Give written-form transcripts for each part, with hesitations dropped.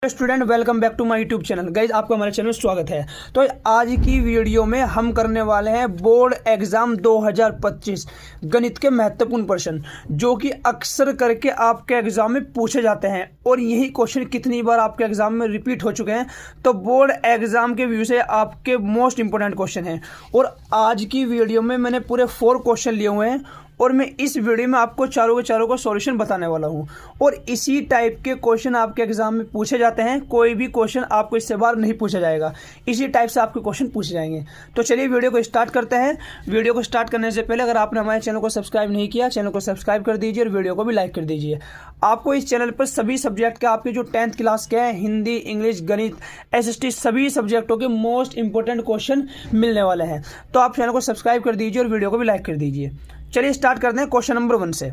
Student welcome back to my YouTube channel. Guys आपका हमारे channel में स्वागत है। तो आज की वीडियो में हम करने वाले हैं बोर्ड एग्जाम 2025 गणित के महत्वपूर्ण प्रश्न जो कि अक्सर करके आपके एग्जाम में पूछे जाते हैं और यही क्वेश्चन कितनी बार आपके एग्जाम में रिपीट हो चुके हैं। तो बोर्ड एग्जाम के व्यू से आपके मोस्ट इंपोर्टेंट क्वेश्चन हैं और आज की वीडियो में मैंने पूरे 4 क्वेश्चन लिए हुए हैं और मैं इस वीडियो में आपको चारों के चारों का सॉल्यूशन बताने वाला हूं। और इसी टाइप के क्वेश्चन आपके एग्जाम में पूछे जाते हैं, कोई भी क्वेश्चन आपको इससे बाहर नहीं पूछा जाएगा, इसी टाइप से आपके क्वेश्चन पूछे जाएंगे। तो चलिए वीडियो को स्टार्ट करते हैं। वीडियो को स्टार्ट करने से पहले अगर आपने हमारे चैनल को सब्सक्राइब नहीं किया, चैनल को सब्सक्राइब कर दीजिए और वीडियो को भी लाइक कर दीजिए। आपको इस चैनल पर सभी सब्जेक्ट के आपके जो 10th क्लास के हैं, हिंदी, इंग्लिश, गणित, SST सभी सब्जेक्टों के मोस्ट इंपोर्टेंट क्वेश्चन मिलने वाले हैं। तो आप चैनल को सब्सक्राइब कर दीजिए और वीडियो को भी लाइक कर दीजिए। चलिए स्टार्ट करते हैं क्वेश्चन नंबर 1 से।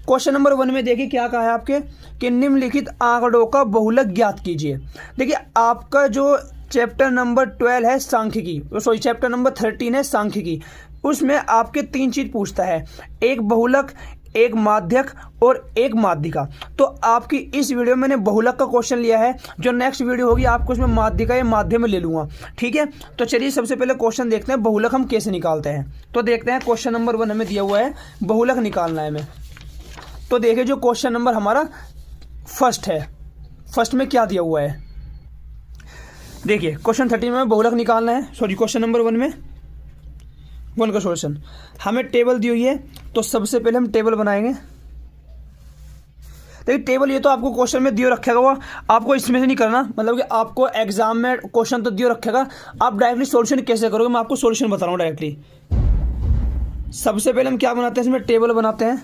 क्वेश्चन नंबर 1 में देखिए क्या कहा है आपके कि निम्नलिखित आंकड़ों का बहुलक ज्ञात कीजिए। देखिए आपका जो चैप्टर नंबर 12 है सांख्यिकी, सॉरी चैप्टर नंबर 13 है सांख्यिकी, उसमें आपके 3 चीज पूछता है, एक बहुलक, एक माध्यक और एक माध्यिका। तो आपकी इस वीडियो में मैंने बहुलक का क्वेश्चन लिया है, जो नेक्स्ट वीडियो होगी आपको उसमें माध्यिका या माध्यम में ले लूंगा, ठीक है। तो चलिए सबसे पहले क्वेश्चन देखते हैं बहुलक हम कैसे निकालते हैं। तो देखते हैं क्वेश्चन नंबर 1 हमें दिया हुआ है बहुलक निकालना है हमें। तो देखिए जो क्वेश्चन नंबर हमारा फर्स्ट है, फर्स्ट में क्या दिया हुआ है, देखिए क्वेश्चन 13 में बहुलक निकालना है, सॉरी क्वेश्चन नंबर 1 में 1 का सॉल्यूशन हमें टेबल दी हुई है। तो सबसे पहले हम टेबल बनाएंगे। देखिए टेबल ये तो आपको क्वेश्चन में दियो रखेगा, हुआ आपको इसमें से नहीं करना, मतलब कि आपको एग्जाम में क्वेश्चन तो दियो रखेगा, आप डायरेक्टली सॉल्यूशन कैसे करोगे मैं आपको सॉल्यूशन बता रहा हूँ डायरेक्टली। सबसे पहले हम क्या बनाते हैं, इसमें टेबल बनाते हैं।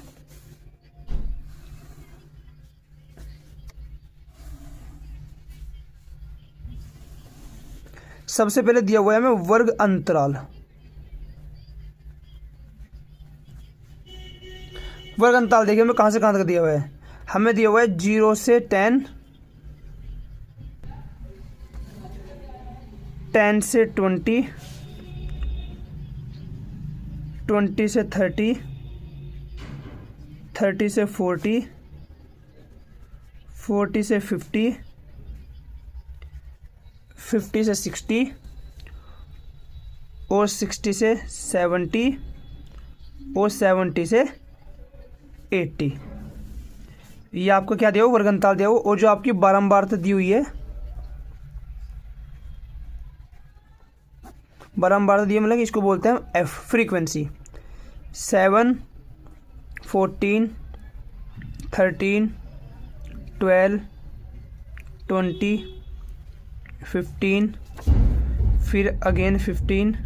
सबसे पहले दिया हुआ है हमें वर्ग अंतराल। वर्ग अंतराल देखिए हमें कहां से कहां तक दिया हुआ है, हमें दिया हुआ है 0 से 10, 10 से 20, 20 से 30, 30 से 40, 40 से 50, 50 से 60 और 60 से 70 और 70 से 80। ये आपको क्या दिया हो, वर्ग अंतराल दिया हो। और जो आपकी बारंबारता दी हुई है, बारंबारता दी है मतलब इसको बोलते हैं F फ्रीक्वेंसी। 7, 14, 13, 12, 20, 15, फिर अगेन 15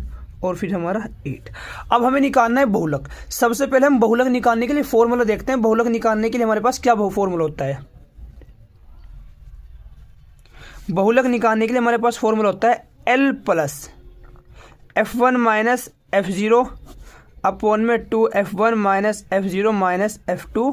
और फिर हमारा 8। अब हमें निकालना है बहुलक। सबसे पहले हम बहुलक निकालने के लिए फॉर्मूला देखते हैं। बहुलक निकालने के लिए हमारे पास क्या फॉर्मूला होता है, बहुलक निकालने के लिए हमारे पास फॉर्मूला होता है L plus F1 minus F0 upon में 2F1 minus F0 minus F2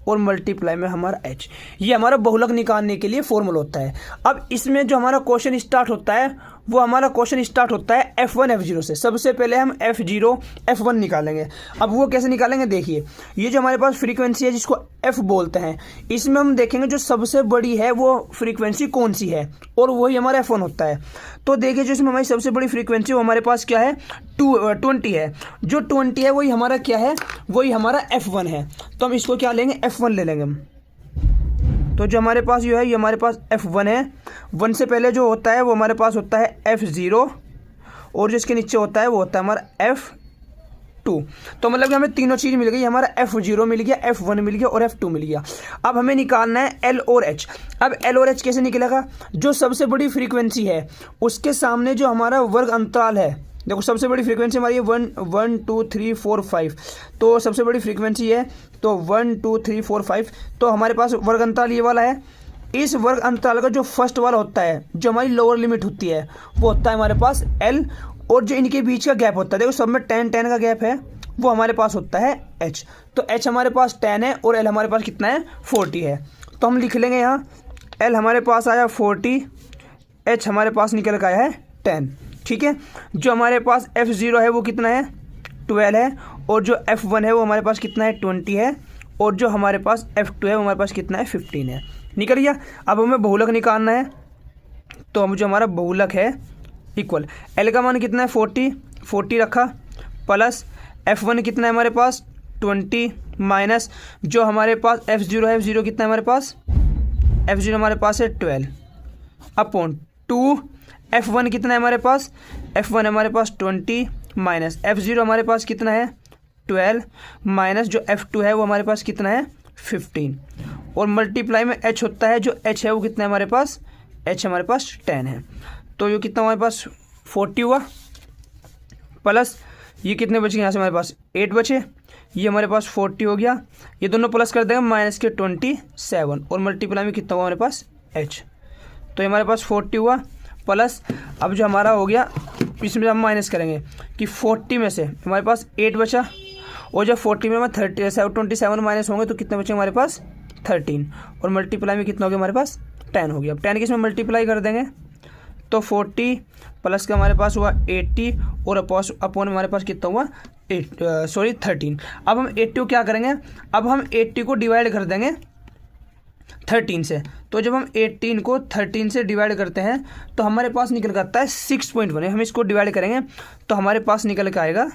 और मल्टीप्लाई में हमारा H। ये हमारा बहुलक निकालने के लिए फॉर्मूला होता है। अब इसमें जो हमारा क्वेश्चन स्टार्ट होता है वो हमारा क्वेश्चन स्टार्ट होता है F1 F0 से। सबसे पहले हम F0 F1 निकालेंगे। अब वो कैसे निकालेंगे, देखिए ये जो हमारे पास फ्रीक्वेंसी है जिसको F बोलते हैं, इसमें हम देखेंगे जो सबसे बड़ी है वो फ्रीक्वेंसी कौन सी है और वही हमारा F1 होता है। तो देखिए जो इसमें हमारी सबसे बड़ी फ्रीक्वेंसी वो हमारे पास क्या है, 20 है। जो 20 है वही हमारा क्या है, वही हमारा F1 है। तो हम इसको क्या लेंगे, F1 ले लेंगे हम। तो जो हमारे पास जो है ये हमारे पास F1 है। 1 से पहले जो होता है वो हमारे पास होता है F0 और जो इसके नीचे होता है वो होता है हमारा F2। तो मतलब कि हमें तीनों चीज़ मिल गई, हमारा F0 मिल गया, F1 मिल गया और F2 मिल गया। अब हमें निकालना है L और H। अब L और H कैसे निकलेगा, जो सबसे बड़ी फ्रीक्वेंसी है उसके सामने जो हमारा वर्ग अंतराल है, देखो सबसे बड़ी फ्रीक्वेंसी हमारी है 1 2 3 4 5, तो सबसे बड़ी फ्रीक्वेंसी है तो 1 2 3 4 5। तो हमारे पास वर्ग अंतराल ये वाला है। इस वर्ग अंतराल का जो फर्स्ट वाला होता है, जो हमारी लोअर लिमिट होती है, वो होता है हमारे पास L और जो इनके बीच का गैप होता है, देखो सब में 10 का गैप है, वो हमारे पास होता है H। तो H हमारे पास 10 है और L हमारे पास कितना है, 40 है। तो हम लिख लेंगे यहाँ L हमारे पास आया 40, H हमारे पास निकल कर आया है 10, ठीक है। जो हमारे पास F0 है वो कितना है, 12 है और जो F1 है वो हमारे पास कितना है, 20 है और जो हमारे पास F2 है वो हमारे पास कितना है, 15 है। निकल गया। अब हमें बहुलक निकालना है, तो हम जो हमारा बहुलक है इक्वल एल का मान कितना है 40 रखा, प्लस F1 कितना है हमारे पास 20, माइनस जो हमारे पास F0 है, F0 कितना है हमारे पास, F0 हमारे पास है 12 अपॉन 2, F1 कितना है हमारे पास, F1 हमारे पास 20, माइनस F0 हमारे पास कितना है 12, माइनस जो F2 है वो हमारे पास कितना है 15, और मल्टीप्लाई में H होता है, जो H है वो कितना है हमारे पास, H हमारे पास 10 है। तो ये कितना हमारे पास 40 हुआ, प्लस ये कितने बचे यहाँ से हमारे पास 8 बचे, ये हमारे पास 40 हो गया, ये दोनों प्लस कर देंगे माइनस के 27, और मल्टीप्लाई में कितना हुआ हमारे पास H, तो ये हमारे पास 40 हुआ, प्लस अब जो हमारा हो गया इसमें हम माइनस करेंगे कि 40 में से हमारे पास 8 बचा, और जब 40 में 27 माइनस होंगे तो कितने बचे हमारे पास 13, और मल्टीप्लाई में कितना हो गया हमारे पास 10 हो गया। अब 10 के इसमें मल्टीप्लाई कर देंगे तो 40 प्लस का हमारे पास हुआ 80, और अपॉन हमारे पास कितना हुआ 13। अब हम 80 को क्या करेंगे, अब हम 80 को डिवाइड कर देंगे 13 से, तो जब हम 18 को 13 से डिवाइड करते हैं तो हमारे पास निकल कर आता है 6.1, हम इसको डिवाइड करेंगे तो हमारे पास निकल कर आएगा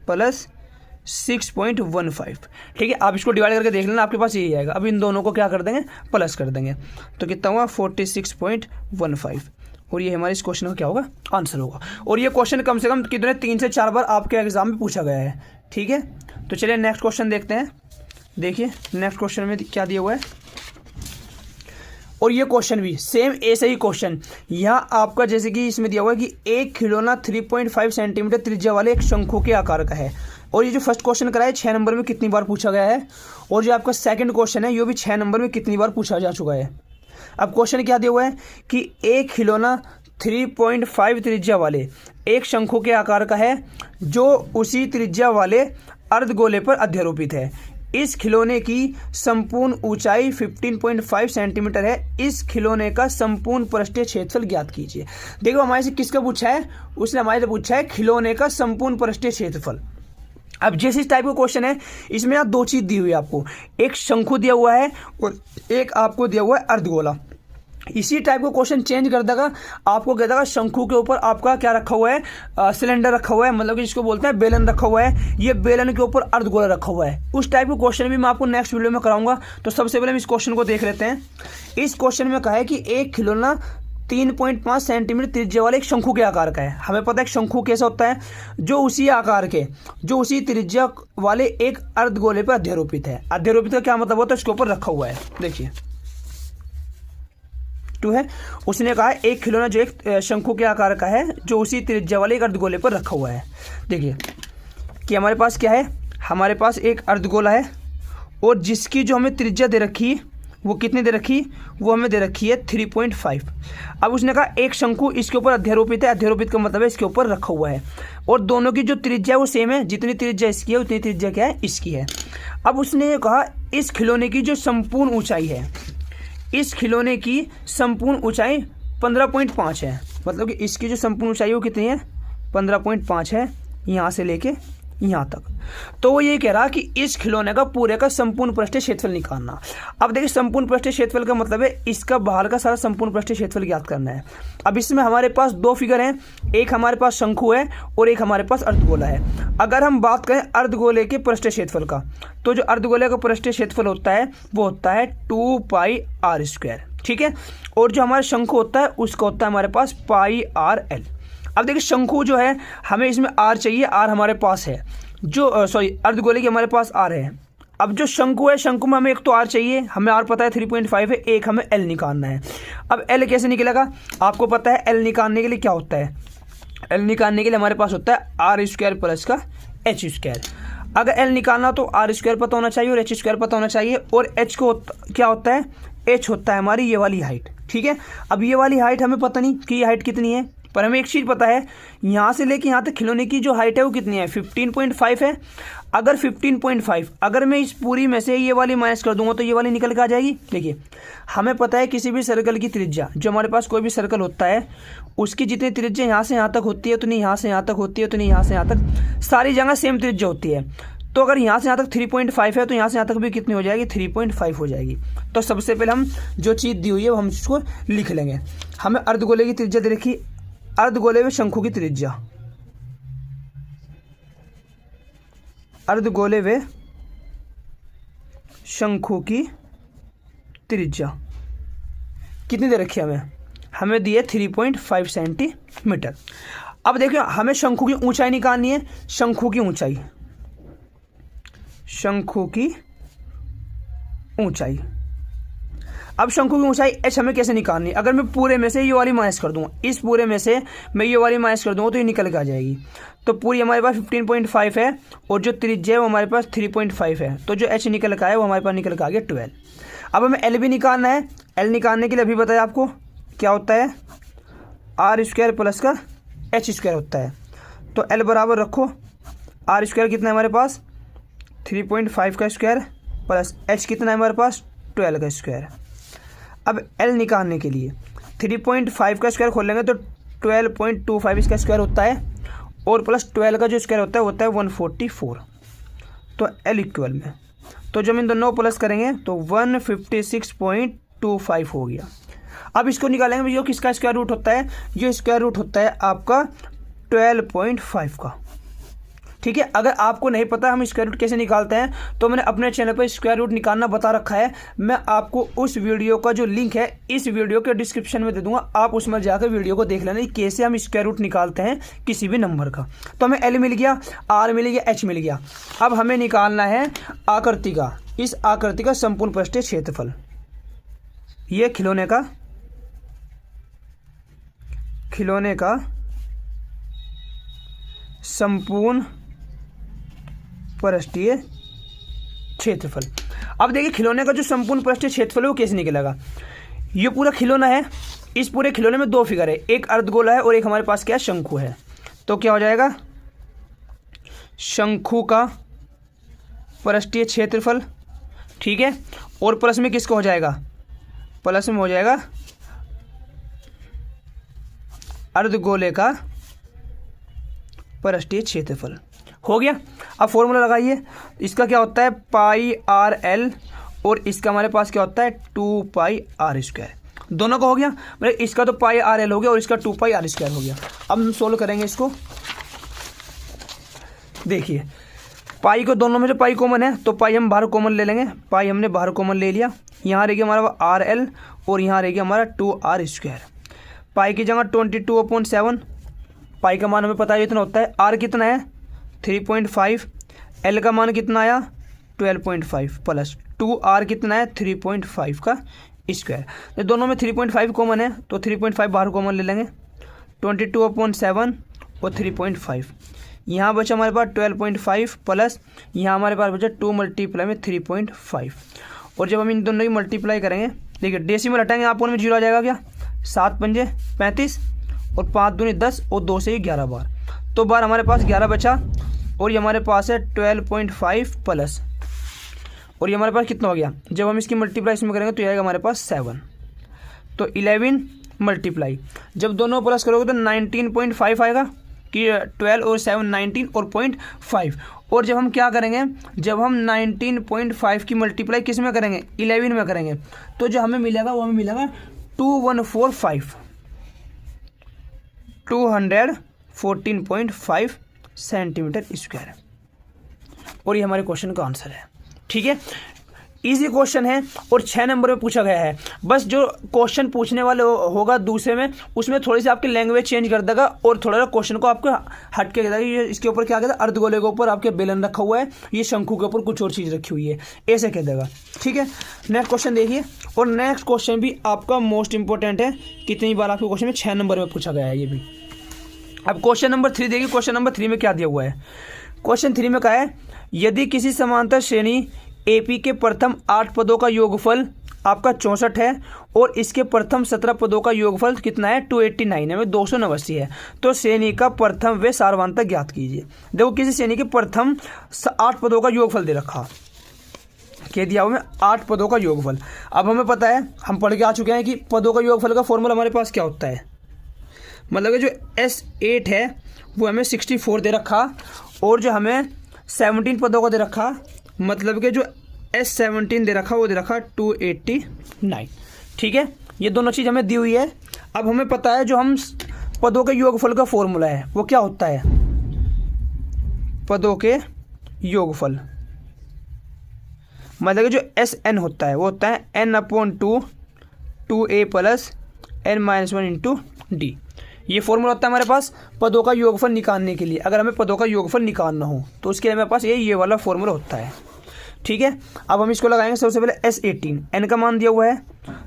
प्लस 6.15। ठीक है, आप इसको डिवाइड करके देख लेना, आपके पास यही आएगा। अब इन दोनों को क्या कर देंगे, प्लस कर देंगे, तो कितना हुआ 46.15, और ये हमारे इस क्वेश्चन का क्या होगा, आंसर होगा। और ये क्वेश्चन कम से कम कितने 3 से 4 बार आपके एग्जाम में पूछा गया है। ठीक है, तो चलिए नेक्स्ट क्वेश्चन देखते हैं। देखिए नेक्स्ट क्वेश्चन में क्या दिया हुआ है, और ये क्वेश्चन भी सेम ऐसे ही क्वेश्चन, यहाँ आपका जैसे कि इसमें दिया हुआ है कि एक खिलौना 3.5 सेंटीमीटर त्रिज्या वाले एक शंखु के आकार का है, और ये जो फर्स्ट क्वेश्चन कराया 6 नंबर में कितनी बार पूछा गया है, और जो आपका सेकंड क्वेश्चन है ये भी 6 नंबर में कितनी बार पूछा जा चुका है। अब क्वेश्चन क्या दिया हुआ है कि एक खिलौना 3.5 त्रिज्या वाले एक शंखु के आकार का है जो उसी त्रिज्या वाले अर्धगोले पर अध्यारोपित है। इस खिलौने की संपूर्ण ऊंचाई 15.5 सेंटीमीटर है। इस खिलौने का संपूर्ण पृष्ठीय क्षेत्रफल ज्ञात कीजिए। देखो हमारे से किसका पूछा है, उसने हमारे से पूछा है खिलौने का संपूर्ण पृष्ठीय क्षेत्रफल। अब जैसे इस टाइप का क्वेश्चन है, इसमें यहाँ 2 चीज दी हुई है आपको, एक शंखु दिया हुआ है और एक आपको दिया हुआ है अर्धगोला। इसी टाइप का क्वेश्चन चेंज कर देगा, आपको कह देगा शंखु के ऊपर आपका क्या रखा हुआ है, सिलेंडर रखा हुआ है, मतलब कि जिसको बोलते हैं बेलन रखा हुआ है, ये बेलन के ऊपर अर्धगोला रखा हुआ है। उस टाइप के क्वेश्चन भी मैं आपको नेक्स्ट वीडियो में कराऊंगा। तो सबसे पहले हम इस क्वेश्चन को देख लेते हैं। इस क्वेश्चन में कहा है कि एक खिलौना 3.5 सेंटीमीटर त्रिज्या वाले एक शंखु के आकार का है। हमें पता है शंखु कैसा होता है, जो उसी आकार के, जो उसी त्रिज्या वाले एक अर्धगोले पर अध्यारोपित है। अध्यारोपित का क्या मतलब होता है, इसके ऊपर रखा हुआ है। देखिए 2 है, उसने कहा है एक खिलौना जो एक शंखु के आकार का है जो उसी त्रिज्या वाले एक अर्धगोले पर रखा हुआ है। देखिए कि हमारे पास क्या है, हमारे पास एक अर्धगोला है और जिसकी जो हमें त्रिज्या दे रखी वो कितनी दे रखी, वो हमें दे रखी है 3.5। अब उसने कहा एक शंखु इसके ऊपर अध्यारोपित है, अध्यारोपित का मतलब है इसके ऊपर रखा हुआ है, और दोनों की जो त्रिज्या है वो सेम है, जितनी त्रिज्या इसकी है उतनी त्रिज्या क्या है, इसकी है। अब उसने ये कहा इस खिलौने की जो संपूर्ण ऊंचाई है, इस खिलौने की संपूर्ण ऊंचाई 15.5 है, मतलब कि इसकी जो संपूर्ण ऊंचाई वो कितनी है 15.5 है, यहाँ से लेके यहाँ तक। तो वो ये कह रहा कि इस खिलौने का पूरे का संपूर्ण पृष्ठीय क्षेत्रफल निकालना। अब देखिए संपूर्ण पृष्ठीय क्षेत्रफल का मतलब है इसका बाहर का सारा संपूर्ण पृष्ठीय क्षेत्रफल ज्ञात करना है। अब इसमें हमारे पास 2 फिगर हैं, एक हमारे पास शंखु है और एक हमारे पास अर्धगोला है। अगर हम बात करें अर्धगोले के पृष्ठीय क्षेत्रफल का, तो जो अर्धगोले का पृष्ठीय क्षेत्रफल होता है वो होता है 2πr²। ठीक है, और जो हमारा शंखु होता है उसका होता है हमारे पास πrl। अब देखिए शंखु जो है हमें इसमें r चाहिए, r हमारे पास है, जो अर्धगोले की हमारे पास r है। अब जो शंखु है, शंखु में हमें एक तो r चाहिए, हमें r पता है 3.5 है, एक हमें l निकालना है। अब l कैसे निकलेगा, आपको पता है l निकालने के लिए क्या होता है, l निकालने के लिए हमारे पास होता है r² प्लस का h²। अगर l निकालना तो r² पता होना चाहिए और h² पता होना चाहिए, और h को क्या होता है, h होता है हमारी ये वाली हाइट। ठीक है, अब ये वाली हाइट हमें पता नहीं कि ये हाइट कितनी है, पर हमें एक चीज़ पता है, यहाँ से लेके यहाँ तक खिलौने की जो हाइट है वो कितनी है 15.5 है। अगर 15.5 अगर मैं इस पूरी में से ये वाली माइनस कर दूंगा तो ये वाली निकल के आ जाएगी। देखिए हमें पता है किसी भी सर्कल की त्रिज्या, जो हमारे पास कोई भी सर्कल होता है उसकी जितनी त्रिज्या यहाँ से यहाँ तक होती है उतनी यहाँ से यहाँ तक होती है, उतनी यहाँ से यहाँ तक, सारी जगह सेम त्रिज्या होती है। तो अगर यहाँ से यहाँ तक 3.5 है तो यहाँ से यहाँ तक भी कितनी हो जाएगी, 3.5 हो जाएगी। तो सबसे पहले हम जो चीज़ दी हुई है वो हम इसको लिख लेंगे। हमें अर्धगोले की त्रिज्या दे रखी, अर्धगोले में शंकु की त्रिज्या, अर्धगोले व शंकु की त्रिज्या कितनी दे रखी है, हमें दी है 3.5 सेंटीमीटर। अब देखिए हमें शंकु की ऊंचाई निकालनी है, शंकु की ऊंचाई, शंकु की ऊंचाई। अब शंकु की ऊंचाई h हमें कैसे निकालनी है, अगर मैं पूरे में से ये वाली माइनस कर दूंगा, इस पूरे में से मैं ये वाली माइनस कर दूंगा तो ये निकल के आ जाएगी। तो पूरी हमारे पास 15.5 है और जो त्रिज्या है वो हमारे पास 3.5 है, तो जो h निकल के आया वो हमारे पास निकल के आ गया 12। अब हमें L भी निकालना है। L निकालने के लिए अभी बताया आपको क्या होता है, r² प्लस का h² होता है। तो L बराबर रखो, r² कितना है हमारे पास 3.5 का स्क्वायर प्लस h कितना है हमारे पास 12 का स्क्वायर। अब L निकालने के लिए 3.5 का स्क्वायर खोल लेंगे तो 12.25 इसका स्क्वायर होता है और प्लस 12 का जो स्क्वायर होता है 144। तो L इक्वल में, तो जब इन दोनों प्लस करेंगे तो 156.25 हो गया। अब इसको निकालेंगे, जो किसका स्क्वायर रूट होता है, ये स्क्वायर रूट होता है आपका 12.5 का। ठीक है, अगर आपको नहीं पता हम स्क्वायर रूट कैसे निकालते हैं तो मैंने अपने चैनल पर स्क्वायर रूट निकालना बता रखा है। मैं आपको उस वीडियो का जो लिंक है इस वीडियो के डिस्क्रिप्शन में दे दूंगा, आप उसमें जाकर वीडियो को देख लेना कैसे हम स्क्वायर रूट निकालते हैं किसी भी नंबर का। तो हमें L मिल गया, R मिल गया, H मिल गया। अब हमें निकालना है आकृति का, इस आकृति का संपूर्ण पृष्ठीय क्षेत्रफल। ये खिलौने का संपूर्ण पृष्ठीय क्षेत्रफल। अब देखिए खिलौने का जो संपूर्ण पृष्ठीय क्षेत्रफल है वो कैसे निकलेगा। ये पूरा खिलौना है, इस पूरे खिलौने में दो फिगर है, एक अर्धगोला है और एक हमारे पास क्या है, शंकु है। तो क्या हो जाएगा, शंकु का पृष्ठीय क्षेत्रफल, ठीक है, और प्लस में किसका हो जाएगा, प्लस में हो जाएगा अर्धगोले का पृष्ठीय क्षेत्रफल। हो गया। अब फॉर्मूला लगाइए, इसका क्या होता है πr_l और इसका हमारे पास क्या होता है 2πr²। दोनों का हो गया, मतलब इसका तो πr_l हो गया और इसका 2πr² हो गया। अब हम सोल्व करेंगे इसको। देखिए पाई को दोनों में से पाई कॉमन है तो पाई हम बाहर कॉमन ले लेंगे, पाई हमने बाहर कॉमन ले लिया। यहाँ रहेगी हमारा r_l और यहाँ रहेगी हमारा 2r²। पाई की जगह 22/7, पाई का मान हमें पता है इतना होता है। r कितना है 3.5, l का मान कितना आया 12.5 प्लस 2r कितना है 3.5 का स्क्वायर। तो दोनों में 3.5 कॉमन है तो 3.5 बाहर कॉमन ले लेंगे, 22/7 और 3.5। यहाँ बचा हमारे पास 12.5 प्लस यहाँ हमारे पास बचा 2 × 3.5। और जब हम इन दोनों की मल्टीप्लाई करेंगे, देखिए डेसिमल हटाएंगे आपको में 0 आ जाएगा क्या, 7 पंजे 35 और 5 दूनी 10 और 2 से 11 बार, तो बार हमारे पास 11 बचा और ये हमारे पास है 12.5 प्लस और ये हमारे पास कितना हो गया, जब हम इसकी मल्टीप्लाई इसमें करेंगे तो ये आएगा हमारे पास 7। तो 11 मल्टीप्लाई जब दोनों प्लस करोगे तो 19.5 आएगा कि 12 और 7 19 और 0.5। और जब हम क्या करेंगे, जब हम 19.5 की मल्टीप्लाई किस में करेंगे 11 में करेंगे तो जो हमें मिलेगा वो हमें मिलेगा 214.5 सेंटीमीटर स्क्वायर। और ये हमारे क्वेश्चन का आंसर है। ठीक है, इजी क्वेश्चन है और 6 नंबर में पूछा गया है। बस जो क्वेश्चन पूछने वाले होगा दूसरे में, उसमें थोड़ी सी आपकी लैंग्वेज चेंज कर देगा और थोड़ा सा क्वेश्चन को आपको हट के देगा। ये इसके ऊपर क्या कहता है, अर्धगोले के ऊपर आपके बेलन रखा हुआ है, ये शंकु के ऊपर कुछ और चीज़ रखी हुई है, ऐसे कह देगा। ठीक है, नेक्स्ट क्वेश्चन देखिए। और नेक्स्ट क्वेश्चन भी आपका मोस्ट इंपॉर्टेंट है, कितनी बार आपके क्वेश्चन में 6 नंबर में पूछा गया है ये भी। अब क्वेश्चन नंबर 3 देखिए। क्वेश्चन नंबर 3 में क्या दिया हुआ है, क्वेश्चन 3 में कहा है यदि किसी समांतर श्रेणी AP के प्रथम 8 पदों का योगफल आपका 64 है और इसके प्रथम 17 पदों का योगफल कितना है 289 है, 289 है, तो श्रेणी का प्रथम व सार्वधातुक ज्ञात कीजिए। देखो किसी श्रेणी के प्रथम 8 पदों का योगफल दे रखा, कह दिया हमें 8 पदों का योगफल। अब हमें पता है, हम पढ़ के आ चुके हैं कि पदों का योगफल का फॉर्मूला हमारे पास क्या होता है, मतलब कि जो S8 है वो हमें 64 दे रखा और जो हमें 17 पदों को दे रखा, मतलब कि जो S17 दे रखा वो दे रखा 289। ठीक है, ये दोनों चीज़ हमें दी हुई है। अब हमें पता है जो हम पदों के योगफल का फॉर्मूला है वो क्या होता है। पदों के योगफल मतलब कि जो SN होता है वो होता है N/2 2A plus N-1 into D। ये फॉर्मूला होता है हमारे पास पदों का योगफल निकालने के लिए। अगर हमें पदों का योगफल निकालना हो तो उसके लिए हमारे पास ये वाला फॉर्मूला होता है। ठीक है, अब हम इसको लगाएंगे। सबसे पहले S18 N का मान दिया हुआ है,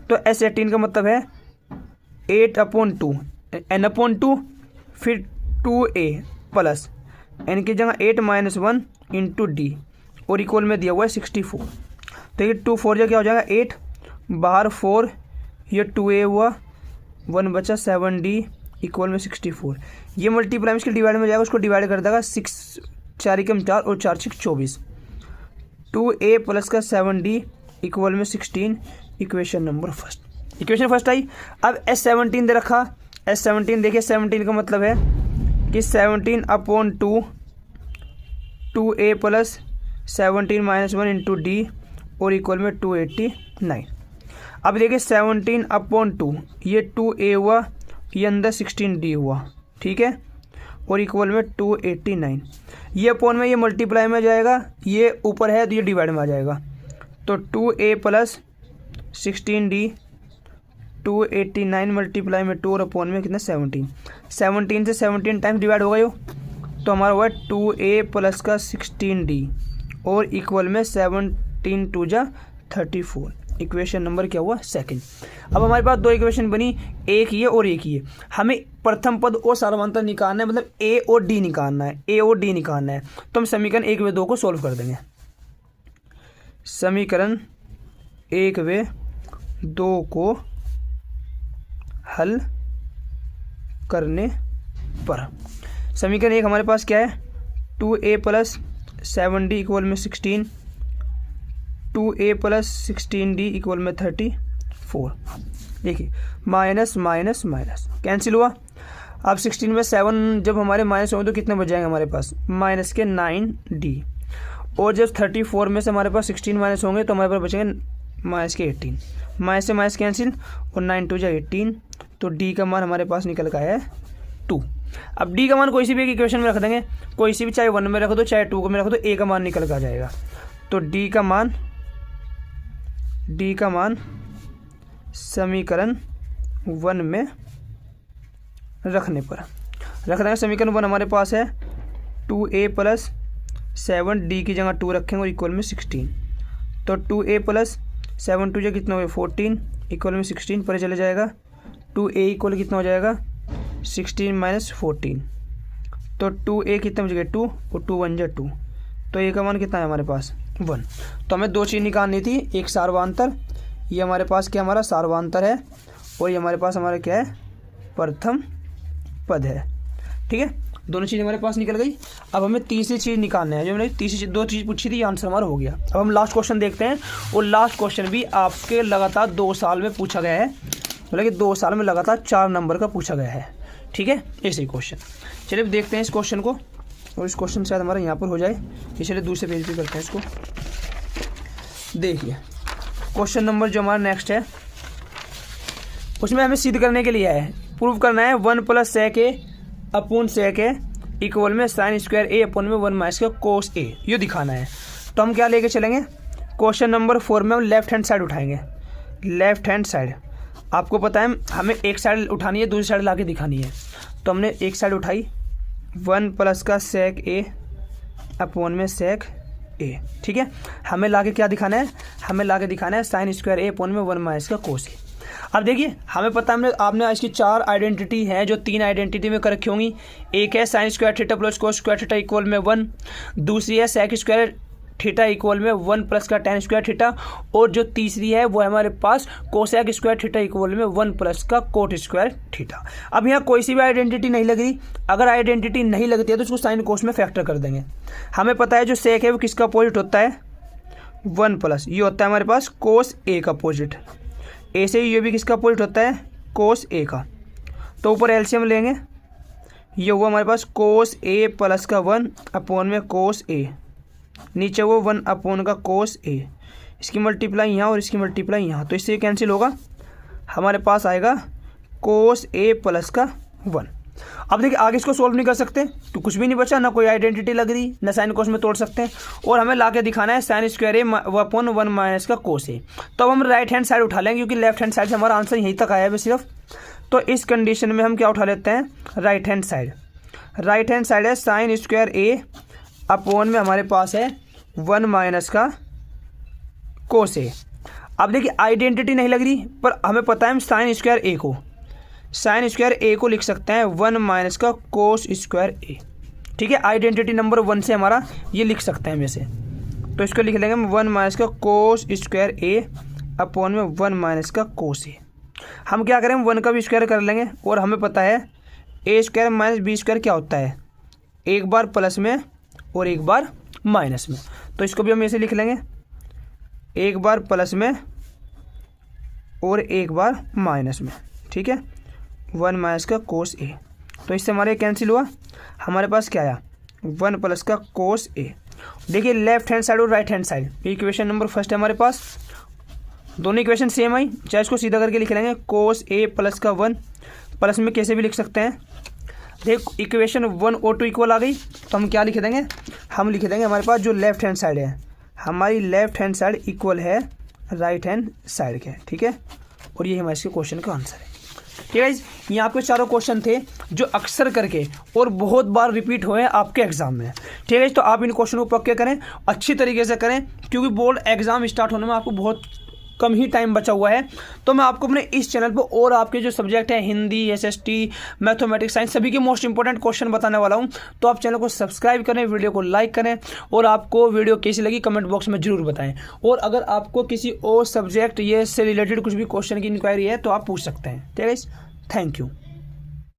तो S18 का मतलब है 8/2 N/2 फिर 2A प्लस N की जगह 8-1 इंटू D और इक्वल में दिया हुआ है 64। तो ये 2 4 क्या हो जाएगा 8, बाहर 4, ये 2A हुआ, 1 बचा 7D इक्वल में 64। ये मल्टीप्लाई में इसके डिवाइड में जाएगा, उसको डिवाइड कर देगा 6 4 एकम 4 और 4 6 24। 2A प्लस का 7D इक्वल में 16, equation number first. Equation first आई। अब S17 दे रखा, S17 देखिए 17 का मतलब है कि 17/2 2A प्लस 17-1 इंटू D और इक्वल में 289। अब देखिए 17/2 ये 2A हुआ, ये अंदर 16D हुआ। ठीक है, और इक्वल में 289। ये अपॉन में ये मल्टीप्लाई में जाएगा, ये ऊपर है तो ये डिवाइड में आ जाएगा। तो 2A प्लस 16D 289 मल्टीप्लाई में 2 और अपॉन में कितना 17। 17 से 17 टाइम्स डिवाइड होगा यो, तो हमारा हुआ 2A प्लस का 16D और इक्वल में 17 2 जा 34। इक्वेशन नंबर क्या हुआ सेकंड। अब हमारे पास दो इक्वेशन बनी, एक ये और एक ये। हमें प्रथम पद और सार्वधातुक निकालना है, मतलब A और D निकालना है, A और D निकालना है। तो हम समीकरण 1 व 2 को सॉल्व कर देंगे। समीकरण 1 व 2 को हल करने पर समीकरण 1 हमारे पास क्या है 2A प्लस 7D इक्वल में 16, 2A प्लस 16D इक्वल में 34। देखिए माइनस माइनस माइनस कैंसिल हुआ। अब 16 में 7 जब हमारे माइनस होंगे तो कितने बच जाएंगे हमारे पास माइनस के 9D। और जब 34 में से हमारे पास 16 माइनस होंगे तो हमारे पास बचेंगे माइनस के 18। माइनस से माइनस कैंसिल और 9 2 जा 18। तो D का मान हमारे पास निकल का है 2। अब D का मान कोई सी भी एक इक्वेशन में रख देंगे, कोई सी भी, चाहे 1 में रख दो चाहे 2 में रख दो, A का मान निकल का आ जाएगा। तो D का मान समीकरण 1 में रखने पर रख देंगे। समीकरण 1 हमारे पास है 2A प्लस 7D की जगह 2 रखेंगे और इक्वल में 16। तो 2A प्लस 7 2 कितना हो गया 14 इक्वल में 16 पर चले जाएगा। 2A इक्वल कितना हो जाएगा 16 माइनस 14। तो 2A कितना बच गया 2 और 2 1 जा 2। तो A का मान कितना है हमारे पास 1। तो हमें दो चीज़ निकालनी थी, एक सार्वधातुक, ये हमारे पास क्या हमारा सार्वधातुक है, और ये हमारे पास हमारा क्या है प्रथम पद है। ठीक है, दोनों चीज़ हमारे पास निकल गई। अब हमें तीसरी चीज़ निकालना है। जो मैंने तीसरी दो चीज़ पूछी थी, आंसर हमारा हो गया। अब हम लास्ट क्वेश्चन देखते हैं, और लास्ट क्वेश्चन भी आपके लगातार 2 साल में पूछा गया है, मतलब कि 2 साल में लगातार 4 नंबर का पूछा गया है। ठीक है, ऐसे ही क्वेश्चन। चलिए देखते हैं इस क्वेश्चन को, और इस क्वेश्चन शायद हमारा यहाँ पर हो जाए। चलिए दूसरे पेज पे करते हैं इसको। देखिए क्वेश्चन नंबर जो हमारा नेक्स्ट है, उसमें हमें सिद्ध करने के लिए है, प्रूव करना है 1 प्लस सेक ए अपॉन सेक ए इक्वल में साइन स्क्वायर ए अपॉन में 1 माइनस का कोस ए, ये दिखाना है। तो हम क्या लेके चलेंगे, क्वेश्चन नंबर 4 में हम लेफ्ट हैंड साइड उठाएंगे। लेफ्ट हैंड साइड आपको पता है हमें एक साइड उठानी है, दूसरी साइड ला के दिखानी है। तो हमने एक साइड उठाई 1 प्लस का सेक ए अपॉन में सेक ए। ठीक है, हमें लाके क्या दिखाना है, हमें लाके दिखाना है साइन स्क्वायर ए अपॉन में 1 माइनस का कोस ए। अब देखिए हमें पता है आपने इसकी 4 आइडेंटिटी है जो 3 आइडेंटिटी में कर रखी होंगी। एक है sine square theta plus cos square theta equal में 1, दूसरी है सेक स्क्वायर थीटा इक्वल में 1 प्लस का टेन स्क्वायर थीटा, और जो तीसरी है वो है हमारे पास कोसेक स्क्वायर थीटा इक्वल में 1 प्लस का कोट स्क्वायर थीटा। अब यहाँ कोई सी भी आइडेंटिटी नहीं लग रही। अगर आइडेंटिटी नहीं लगती है तो उसको साइन कोस में फैक्टर कर देंगे। हमें पता है जो सेक है वो किसका अपोजिट होता है 1 प्लस, ये होता है हमारे पास कोस ए का अपोजिट। ए से ये भी किसका अपोजिट होता है कोस ए का। तो ऊपर एलसीएम लेंगे, ये हुआ हमारे पास कोस ए प्लस का 1 अपॉन में कोस ए नीचे वो 1 अपॉन का कोस ए, इसकी मल्टीप्लाई यहाँ और इसकी मल्टीप्लाई यहाँ, तो इससे कैंसिल होगा, हमारे पास आएगा कोस ए प्लस का 1। अब देखिए आगे इसको सोल्व नहीं कर सकते तो कुछ भी नहीं बचा, ना कोई आइडेंटिटी लग रही, ना साइन कोस में तोड़ सकते हैं, और हमें ला के दिखाना है साइन स्क्वायर ए अपॉन 1 माइनस का कोस ए। तो अब हम राइट हैंड साइड उठा लेंगे क्योंकि लेफ्ट हैंड साइड से हमारा आंसर यहीं तक आया है सिर्फ। तो इस कंडीशन में हम क्या उठा लेते हैं, right hand side. Right hand side है साइन स्क्वायर ए अपॉन में हमारे पास है 1 माइनस का कोस ए। अब देखिए आइडेंटिटी नहीं लग रही, पर हमें पता है हम साइन स्क्वायर ए को लिख सकते हैं 1 माइनस का कोस स्क्वायर ए। ठीक है, आइडेंटिटी नंबर 1 से हमारा ये लिख सकते हैं वैसे, तो इसको लिख लेंगे हम 1 माइनस का कोस स्क्वायर ए अपॉन में 1 माइनस का कोस ए। हम क्या करें, 1 का भी स्क्वायर कर लेंगे, और हमें पता है ए स्क्वायर माइनस बी स्क्वायर क्या होता है, एक बार प्लस में और एक बार माइनस में, तो इसको भी हम ऐसे लिख लेंगे, एक बार प्लस में और एक बार माइनस में। ठीक है, 1 माइनस का कोस ए, तो इससे हमारे कैंसिल हुआ, हमारे पास क्या आया 1 प्लस का कोस ए। देखिए लेफ्ट हैंड साइड और right hand side equation number first है हमारे पास, दोनों इक्वेशन सेम आई, चाहे इसको सीधा करके लिख लेंगे कोस ए प्लस का 1, प्लस में कैसे भी लिख सकते हैं। देख इक्वेशन 1 और 2 इक्वल आ गई, तो हम क्या लिख देंगे, हम लिख देंगे हमारे पास जो लेफ्ट हैंड साइड है, हमारी लेफ्ट हैंड साइड इक्वल है राइट हैंड साइड के। ठीक है, और ये हमारे इसके क्वेश्चन का आंसर है। ठीक है, ये आपके चारों क्वेश्चन थे जो अक्सर करके और बहुत बार रिपीट हुए हैं आपके एग्जाम में। ठीक है, तो आप इन क्वेश्चन को पक्के करें, अच्छी तरीके से करें, क्योंकि बोर्ड एग्जाम स्टार्ट होने में आपको बहुत कम ही टाइम बचा हुआ है। तो मैं आपको अपने इस चैनल पर और आपके जो सब्जेक्ट हैं हिंदी, एसएसटी, मैथमेटिक्स, साइंस, सभी के मोस्ट इंपॉर्टेंट क्वेश्चन बताने वाला हूं। तो आप चैनल को सब्सक्राइब करें, वीडियो को लाइक करें, और आपको वीडियो कैसी लगी कमेंट बॉक्स में जरूर बताएं। और अगर आपको किसी और सब्जेक्ट ये से रिलेटेड कुछ भी क्वेश्चन की इंक्वायरी है तो आप पूछ सकते हैं। ठीक है, थैंक यू।